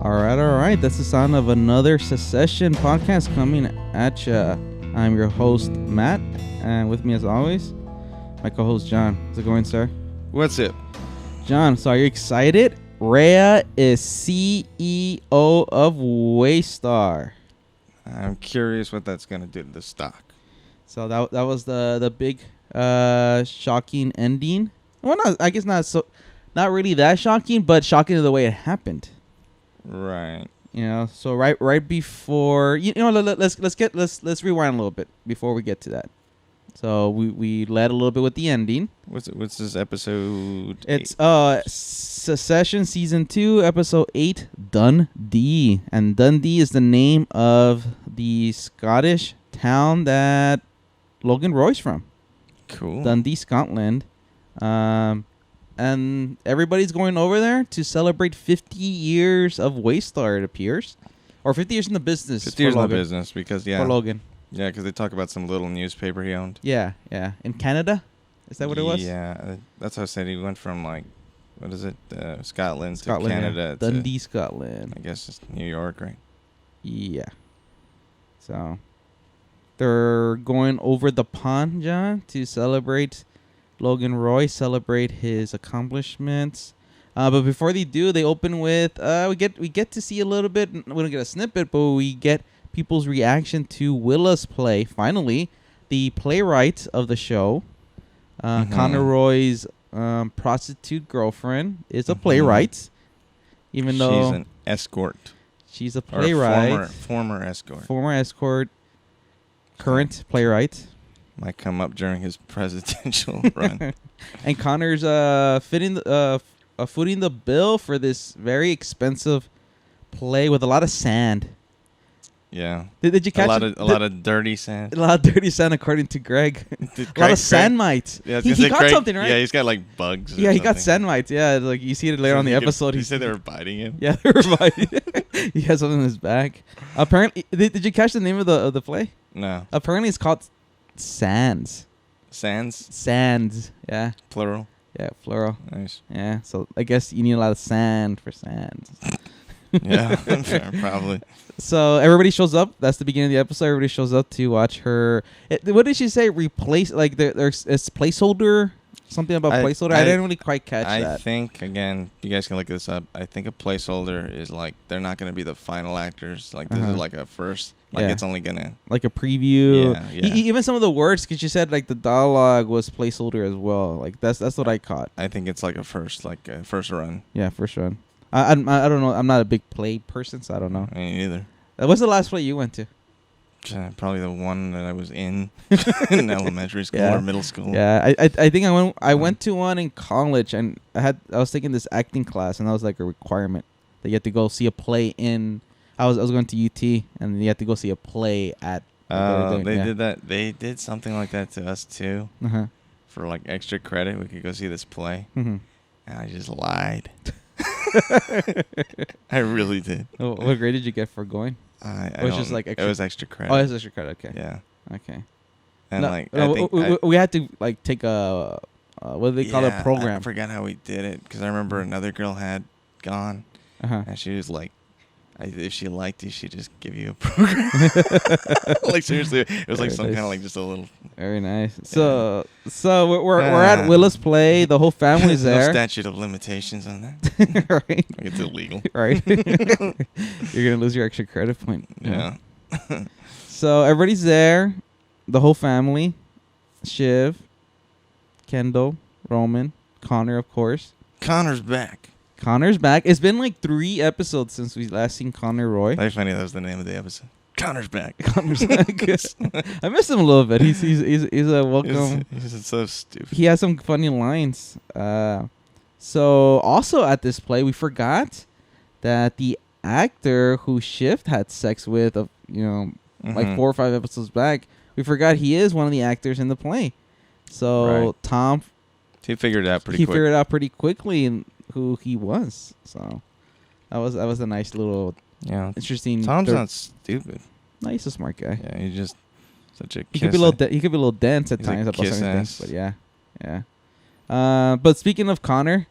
All right. That's the sound of another Secession podcast coming at ya. I'm your host, Matt, and with me, as always, my co-host, John. How's it going, sir? What's it? John, so are you excited? Rhea is CEO of Waystar. I'm curious what that's going to do to the stock. So that was the big shocking ending. Well, I guess not really that shocking, but shocking to the way it happened. Right. You know, so right before let's rewind a little bit before we get to that. So we led a little bit with the ending. What's this episode? It's Secession season 2, episode 8, Dundee, and Dundee is the name of the Scottish town that Logan Roy's from. Cool. Dundee, Scotland. And everybody's going over there to celebrate 50 years of Waystar, it appears. Or 50 years in the business. 50 years in the business because, For Logan. Yeah, because they talk about some little newspaper he owned. Yeah. In Canada? Is that what it was? Yeah, that's how I said he went from, what is it, Scotland to Canada. Yeah. Dundee, Scotland. I guess it's New York, right? Yeah. So, they're going over the pond, John, to celebrate Logan Roy, celebrate his accomplishments. But before they do, they open with we get to see a little bit. We don't get a snippet, but we get people's reaction to Willa's play. Finally, the playwright of the show, Connor Roy's prostitute girlfriend, is a playwright. Even though she's an escort. She's a playwright. Or former escort. Former escort. Current playwright. Might come up during his presidential run. And Connor's footing the bill for this very expensive play with a lot of sand. Yeah. Did you catch a lot of dirty sand? A lot of dirty sand, according to Greg. A lot of sand mites. Yeah, he got something, right? Yeah, he's got bugs. Yeah, he got sand mites. Yeah, you see it later on the episode. He said they were biting him. Yeah, they were biting. He has something in his back. Apparently, did you catch the name of the play? No. Apparently, it's called Sands. Sands? Yeah. Plural? Yeah, plural. Nice. Yeah, so I guess you need a lot of sand for sands. Yeah, probably. So everybody shows up. That's the beginning of the episode. Everybody shows up to watch her. What did she say? Replace, there's it's placeholder? Something about placeholder? I didn't really quite catch that. I think, again, you guys can look this up. I think a placeholder is they're not going to be the final actors. This is a first. It's only going to. Like a preview. Yeah. Even some of the words, because she said the dialogue was placeholder as well. That's what I caught. I think it's a first run. Yeah, first run. I don't know. I'm not a big play person, so I don't know. Me neither. What's the last play you went to? Probably the one that I was in elementary school or middle school. Yeah, I think I went to one in college, and I was taking this acting class, and that was a requirement that you had to go see a play in. I was going to UT, and you had to go see a play at. Did that. They did something like that to us too. Uh-huh. For extra credit, we could go see this play. Mm-hmm. And I just lied. I really did. What grade did you get for going? It was extra credit. Oh, it was extra credit. Okay. Yeah. Okay. And we had to take a what do they call it, program? I forgot how we did it because I remember another girl had gone, and she was if she liked you, she'd just give you a program. Seriously, it was some kind of just a little. Very nice. Yeah. So we're at Willa's play. The whole family's there. No statute of limitations on that. Right. It's illegal. Right. You're gonna lose your extra credit point. Yeah. So everybody's there. The whole family. Shiv, Kendall, Roman, Connor, of course. Connor's back. It's been 3 episodes since we last seen Connor Roy. Very funny. That was the name of the episode. Connor's back. I miss him a little bit. He's a welcome. He's so stupid. He has some funny lines. So also at this play, we forgot that the actor who Shiv had sex with, 4 or 5 episodes back, we forgot he is one of the actors in the play. So right. Tom, he figured it out pretty quickly who he was. So that was a nice little interesting. Tom's not stupid. No, he's a smart guy. Yeah, he's just such a. He could be a little dense at times about certain things, but yeah. But speaking of Connor,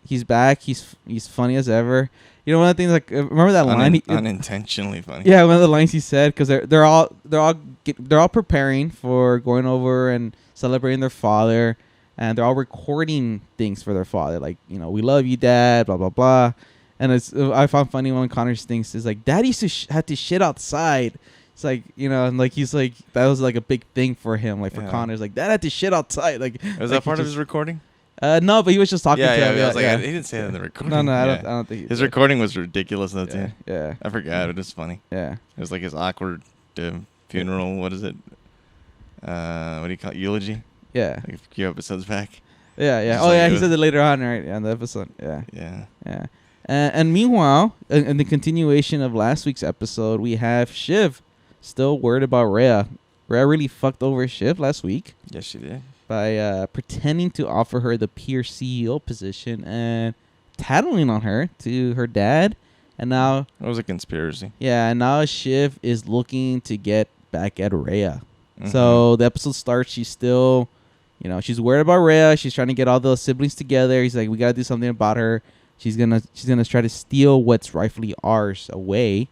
He's back. He's funny as ever. You know, one of the things, like, remember that line? Unintentionally funny. Yeah, one of the lines he said, because they're all preparing for going over and celebrating their father, and they're all recording things for their father, like, you know, we love you, Dad, blah blah blah. And I found funny when Connor's thinks is like, Dad used to had to shit outside. It's like, you know, and like he's like, that was like a big thing for him, like for Connor's, like, Dad had to shit outside. Like, was that part of his recording? No, but he was just talking to him. I was like, he didn't say that in the recording. No, I don't think his recording was ridiculous though too. Yeah, I forgot. It was funny. Yeah, it was like his awkward funeral. What is it? What do you call it? Eulogy? Yeah, like a few episodes back. Yeah. Just Oh, yeah. He said it later on, right? Yeah, in the episode. Yeah. And meanwhile, in the continuation of last week's episode, we have Shiv still worried about Rhea. Rhea really fucked over Shiv last week. Yes, she did. By pretending to offer her the peer CEO position and tattling on her to her dad. And now... It was a conspiracy. Yeah, and now Shiv is looking to get back at Rhea. Mm-hmm. So the episode starts, she's still... You know, she's worried about Rhea. She's trying to get all the siblings together. He's like, we got to do something about her. She's gonna try to steal what's rightfully ours away.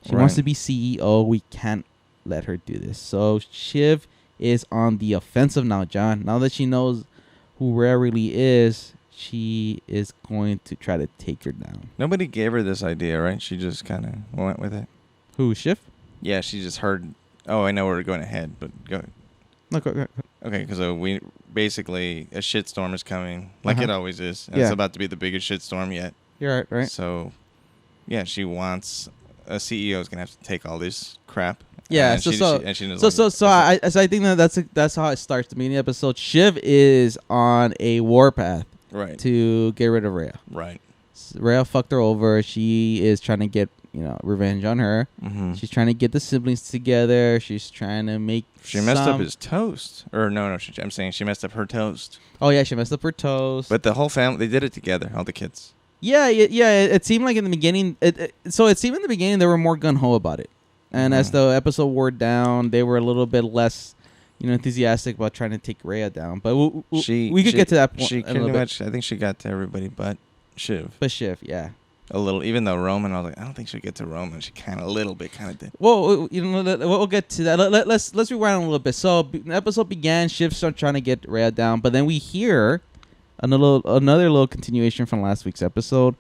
She wants to be CEO. We can't let her do this. So Shiv is on the offensive now, John. Now that she knows who Rhea really is, she is going to try to take her down. Nobody gave her this idea, right? She just kind of went with it. Who, Shiv? Yeah, she just heard, oh, I know we're going ahead, but go. No, go. Okay, because we basically, a shitstorm is coming, like it always is. And it's about to be the biggest shitstorm yet. You're right. So, yeah, she wants, a CEO is going to have to take all this crap. Yeah, so I think that's how it starts. The beginning of the episode, Shiv is on a warpath, right, to get rid of Rhea. Right, Rhea fucked her over. She is trying to get revenge on her. Mm-hmm. She's trying to get the siblings together. She's trying to make. She messed up his toast, or no. I'm saying she messed up her toast. Oh yeah, she messed up her toast. But the whole family, they did it together. All the kids. Yeah. It seemed like in the beginning. It seemed in the beginning they were more gun ho about it. And as the episode wore down, they were a little bit less, enthusiastic about trying to take Rhea down. But we could get to that point. She pretty much, I think she got to everybody but Shiv. But Shiv, yeah. A little, even though Roman, I was like, I don't think she'll get to Roman. She kind of a little bit did. Well, we'll get to that. Let's rewind a little bit. So the episode began, Shiv started trying to get Rhea down, but then we hear another little continuation from last week's episode,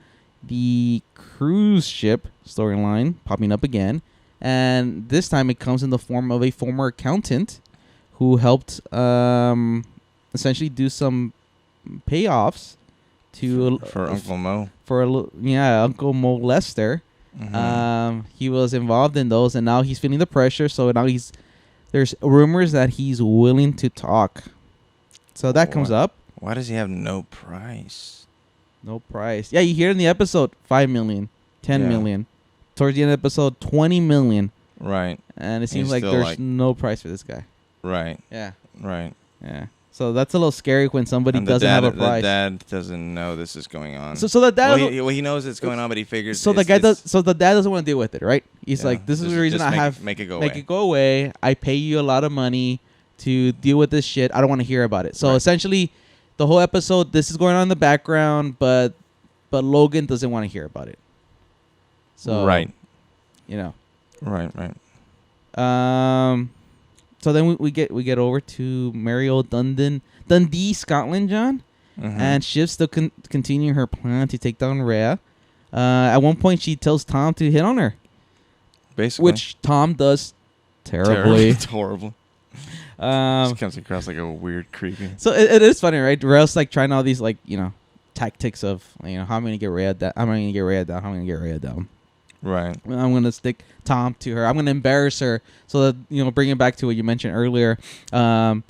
the cruise ship storyline popping up again. And this time it comes in the form of a former accountant who helped essentially do some payoffs for Uncle Mo. Uncle Mo Lester. Mm-hmm. He was involved in those, and now he's feeling the pressure. So now there's rumors that he's willing to talk. So that comes up. Why does he have no price? No price. Yeah, you hear in the episode, 5 million, 10 million. Towards the end of the episode, 20 million. Right. And it seems like there's no price for this guy. Right. Yeah. Right. Yeah. So that's a little scary when somebody doesn't have a price. The dad doesn't know this is going on. So the dad. He knows it's going on, but he figures. So the dad doesn't want to deal with it, right? He's like, this is the reason make it go away. Make it go away. I pay you a lot of money to deal with this shit. I don't want to hear about it. So essentially, the whole episode, this is going on in the background, but Logan doesn't want to hear about it. So right. Right. So then we get over to Mario Dundee, Scotland, John, and Shiv's still continuing her plan to take down Rhea. At one point, she tells Tom to hit on her, basically, which Tom does terribly. It's horrible. She comes across like a weird, creepy. So it is funny, right? Rhea's like trying all these tactics of how am I gonna get Rhea down? How am I gonna get Rhea down? Right. I'm going to stick Tom to her. I'm going to embarrass her. So that, bringing back to what you mentioned earlier. So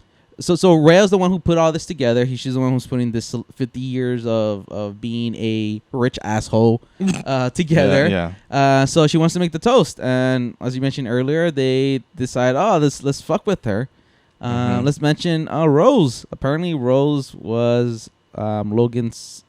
Rhea's the one who put all this together. She's the one who's putting this 50 years of being a rich asshole together. Yeah. So she wants to make the toast. And as you mentioned earlier, they decide, let's fuck with her. Let's mention Rose. Apparently Rose was Logan's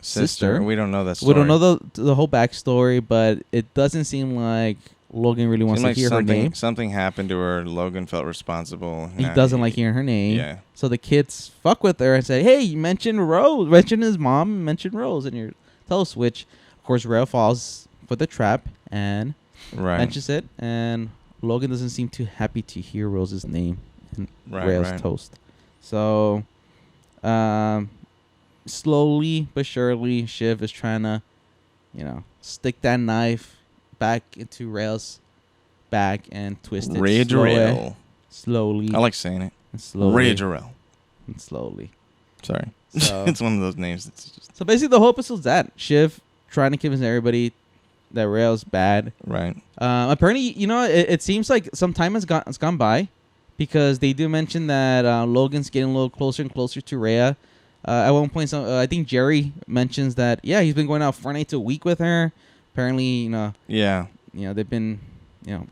sister. We don't know that story. We don't know the whole backstory, but it doesn't seem like Logan really wants to hear her name. Something happened to her. Logan felt ressible. He doesn't like hearing her name. Yeah. So the kids fuck with her and say, "Hey, you mentioned Rose. Mention his mom. Mention Rose in your teleswitch." Of course, Rail falls for the trap and mentions it, and Logan doesn't seem too happy to hear Rose's name in Rail's toast. So, slowly but surely, Shiv is trying to, stick that knife back into Rail's back and twist it slowly. I like saying it. Slowly. Rage Rail. And slowly. Sorry. So, it's one of those names. So basically the whole episode's that. Shiv trying to convince everybody that Rail's bad. Right. Apparently, it seems like some time has gone by, because they do mention that Logan's getting a little closer and closer to Rhea. At one point, I think Jerry mentions that, he's been going out 4 nights a week with her. Apparently, they've been,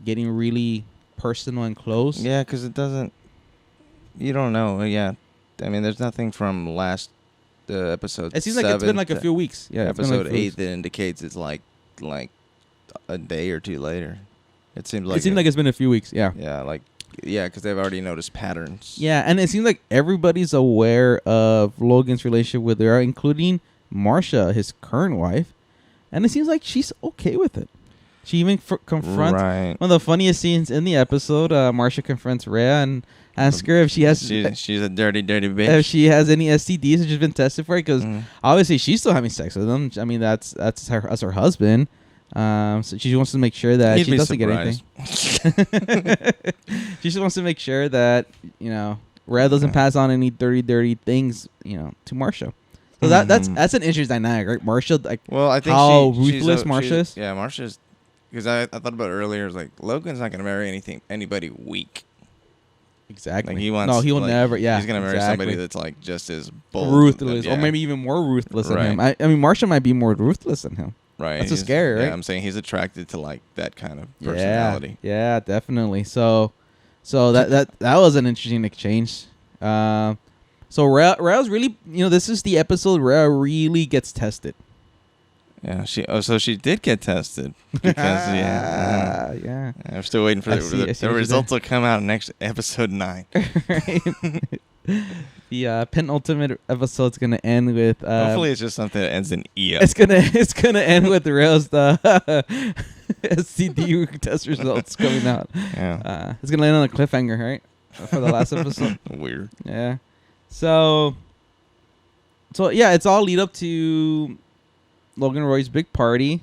getting really personal and close. Yeah, because it doesn't, you don't know. Yeah. I mean, there's nothing from last episode. It seems like it's been like a few weeks. Yeah, episode 8 that indicates it's like a day or two later. It seems like it's been a few weeks. Yeah. Yeah, because they've already noticed patterns. Yeah, and it seems like everybody's aware of Logan's relationship with her, including Marcia, his current wife, and it seems like she's okay with it. She even confronts one of the funniest scenes in the episode. Marcia confronts Rhea and asks her if she has. She's a dirty bitch. If she has any STDs that she's been tested for, because obviously she's still having sex with him. I mean, that's her husband. So she wants to make sure that she doesn't get anything. She just wants to make sure that Rhea doesn't pass on any dirty things to Marcia. So that's an interesting dynamic, right? Marcia, I think how ruthless Marcia is. Yeah, Marcia's, because I thought about it earlier. It's like Logan's not gonna marry anybody weak. Exactly. Like he wants. No, he will never. Yeah, he's gonna marry somebody that's like just as bold, ruthless, or maybe even more ruthless than him. I mean, Marcia might be more ruthless than him. Right. That's so scary, right? Yeah, I'm saying he's attracted to like that kind of personality. Yeah, definitely. So that was an interesting exchange. So Rhea's really, this is the episode Rhea really gets tested. Yeah, so she did get tested because yeah. I'm still waiting for the results will come out next episode 9. Right. The penultimate episode's gonna end with. Hopefully, it's just something that ends in EO. It's gonna end with Rhea's STD test results coming out. Yeah. It's gonna end on a cliffhanger, right? For the last episode. Weird. Yeah. So yeah, it's all lead up to Logan Roy's big party,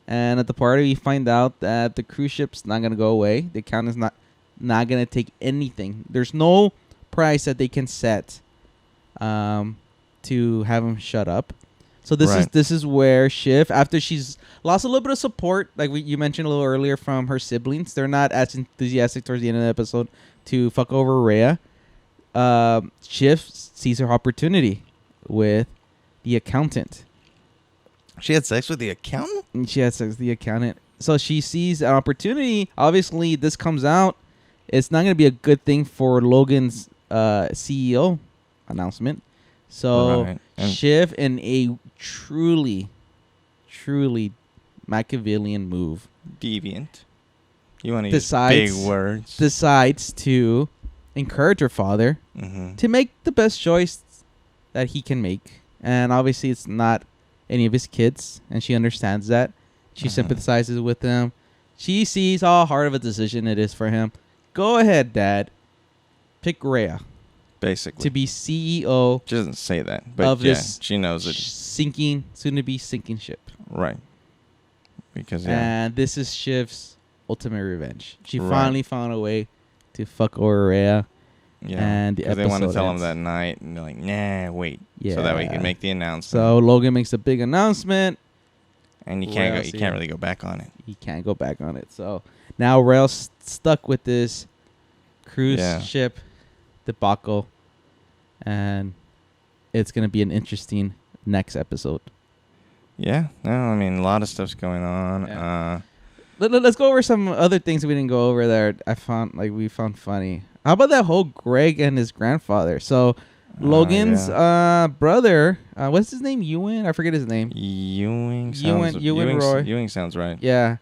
and at the party we find out that the cruise ship's not gonna go away. The account is not gonna take anything. There's no price that they can set to have him shut up. So this is where Shiv, after she's lost a little bit of support, like you mentioned a little earlier, from her siblings, they're not as enthusiastic towards the end of the episode to fuck over Rhea. Shiv sees her opportunity with the accountant. She had sex with the accountant? She had sex with the accountant. So she sees an opportunity. Obviously, this comes out. It's not going to be a good thing for Logan's CEO announcement. So Shiv, in a truly Machiavellian move, deviant. You want to use big words. Decides to encourage her father to make the best choice that he can make. And obviously it's not any of his kids, and she understands that. She sympathizes with him. She sees how hard of a decision it is for him. Go ahead, Dad. Pick Rhea. Basically. To be CEO. She doesn't say that, but this she knows it. Soon-to-be sinking ship. Right. Because and this is Shiv's ultimate revenge. She finally found a way to fuck over Rhea. Yeah. And the episode they want to tell him that night, and they're like, nah, wait. Yeah. So that way he can make the announcement. So Logan makes a big announcement. And you can't really go back on it. He can't go back on it. So now Rail's stuck with this cruise ship debacle. And it's going to be an interesting next episode. Yeah. No, I mean, a lot of stuff's going on. Yeah. Let's go over some other things we didn't go over that we found funny. How about that whole Greg and his grandfather? So Logan's brother, what's his name? Ewan? I forget his name. Ewing Roy. Ewing Ewing sounds right. Yeah.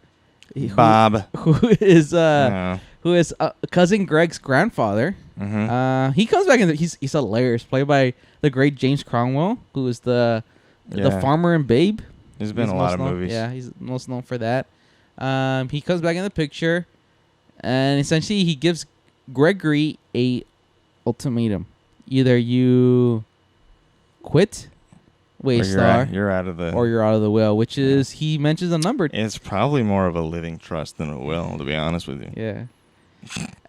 Bob. who is cousin Greg's grandfather. Mm-hmm. He comes back and he's hilarious, played by the great James Cromwell, who is the farmer in Babe. There's been a lot of movies. Yeah, he's most known for that. He comes back in the picture, and essentially he gives Gregory a ultimatum: either you quit Waystar, you're out of the, or you're out of the will. Which is, he mentions a number. It's probably more of a living trust than a will, to be honest with you. Yeah.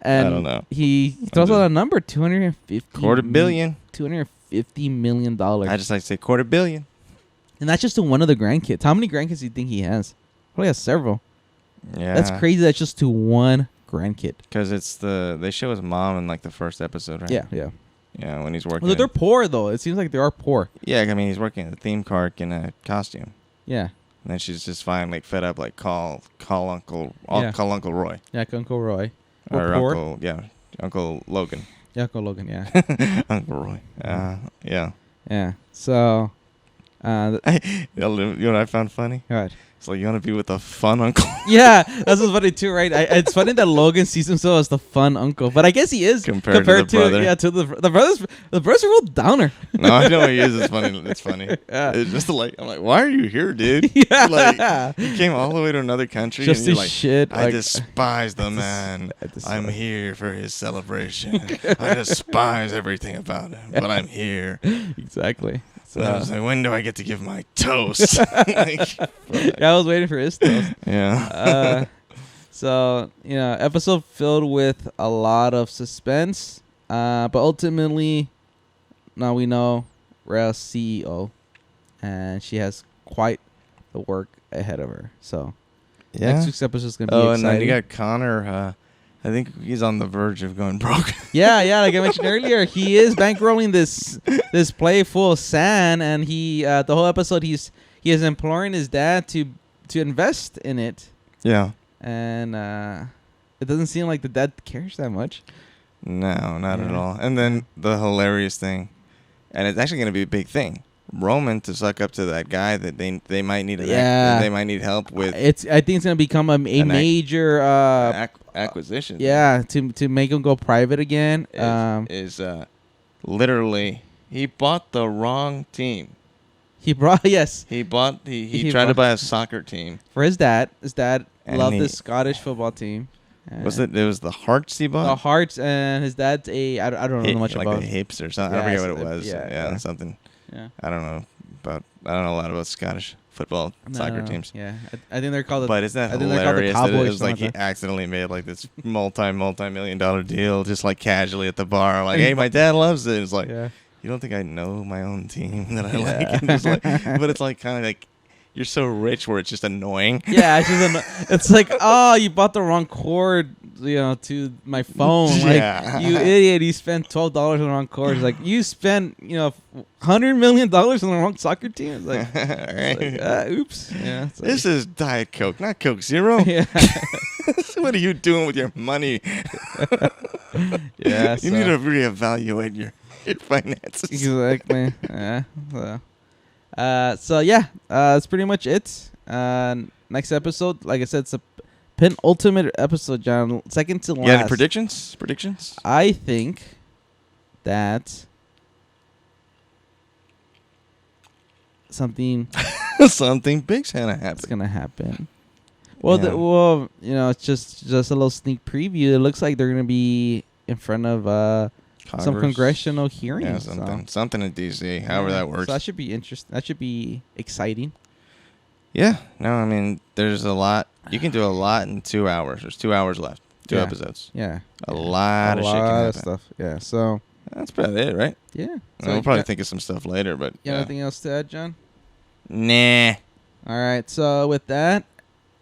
And I don't know. He throws out a number: $250 billion. $250 million. I just like to say $250 million. And that's just to one of the grandkids. How many grandkids do you think he has? Probably has several. Yeah. That's crazy. That's just to one grandkid. Because they show his mom in like the first episode, right? Yeah, yeah. Yeah, when he's working. Well, they're poor though. It seems like they are poor. Yeah, I mean he's working at a theme park in a costume. Yeah. And then she's just fine, like fed up, like call Uncle Roy. Yeah, Uncle Roy. Or Uncle Logan. Yeah, Uncle Logan. Yeah. Uncle Roy. Yeah. Yeah. So. You know what I found funny? What? It's like, you want to be with a fun uncle? Yeah, that's what's funny too, right? It's funny that Logan sees himself as the fun uncle, but I guess he is compared to the brother. Yeah, to the brothers. The brothers are real downer. No, I know he is. It's funny. It's funny. Yeah. It's just like, I'm like, why are you here, dude? Yeah. Like, you came all the way to another country. Just and you're this like, shit. I despise the man. I'm here for his celebration. I despise everything about him, but I'm here. Exactly. So I was like, when do I get to give my toast? Yeah, I was waiting for his toast. Yeah. So, episode filled with a lot of suspense. But ultimately, now we know Rhea's CEO, and she has quite the work ahead of her. So, next week's episode is going to be exciting. And then you got Connor. I think he's on the verge of going broke. Yeah, like I mentioned earlier, he is bankrolling this play full of sand, and he the whole episode he is imploring his dad to invest in it. Yeah. And it doesn't seem like the dad cares that much. No, not at all. And then the hilarious thing, and it's actually going to be a big thing. Roman to suck up to that guy that they might need they might need help with. I think it's gonna become a major acquisition. Yeah, to make him go private again. Is literally he bought the wrong team. He tried to buy a soccer team for his dad. His dad loved the Scottish football team. It was the Hearts he bought? The Hearts, and his dad's I don't know much like about. Like the Hips or something. I forget what it was. Yeah, something. Yeah. I don't know a lot about Scottish football soccer teams. Yeah, I think they're called. But isn't that hilarious? That it was like he accidentally made like this multi-million-dollar deal, just like casually at the bar. Like, hey, my dad loves it. It's like, you don't think I know my own team that I like? And just like, but it's like kind of like you're so rich where it's just annoying. Yeah, it's like, oh, you bought the wrong cord, to my phone. Like, you idiot, you spent $12 on the wrong cord. It's like, you spent, $100 million on the wrong soccer team. It's like, oops. Yeah. This is Diet Coke, not Coke Zero. Yeah. What are you doing with your money? Yeah. You need to reevaluate your finances. Exactly. Yeah. So that's pretty much it. Next episode, like I said, it's a penultimate episode, John. Second to last. Yeah, predictions? I think that something big's gonna happen. It's gonna happen. Well, it's just a little sneak preview. It looks like they're gonna be in front of some congressional hearings. Yeah, something in D.C. However that works. So that should be interesting. That should be exciting. Yeah. No, I mean, there's a lot. You can do a lot in 2 hours. There's 2 hours left. 2 episodes. Yeah. A lot of shit can happen. Stuff. Yeah. So that's about it, right? Yeah. So we'll probably think of some stuff later, but anything else to add, John? Nah. All right. So with that,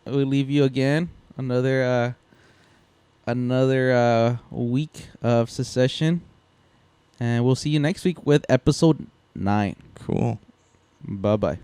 we'll leave you again. Another week of Secession. And we'll see you next week with episode 9. Cool. Bye-bye.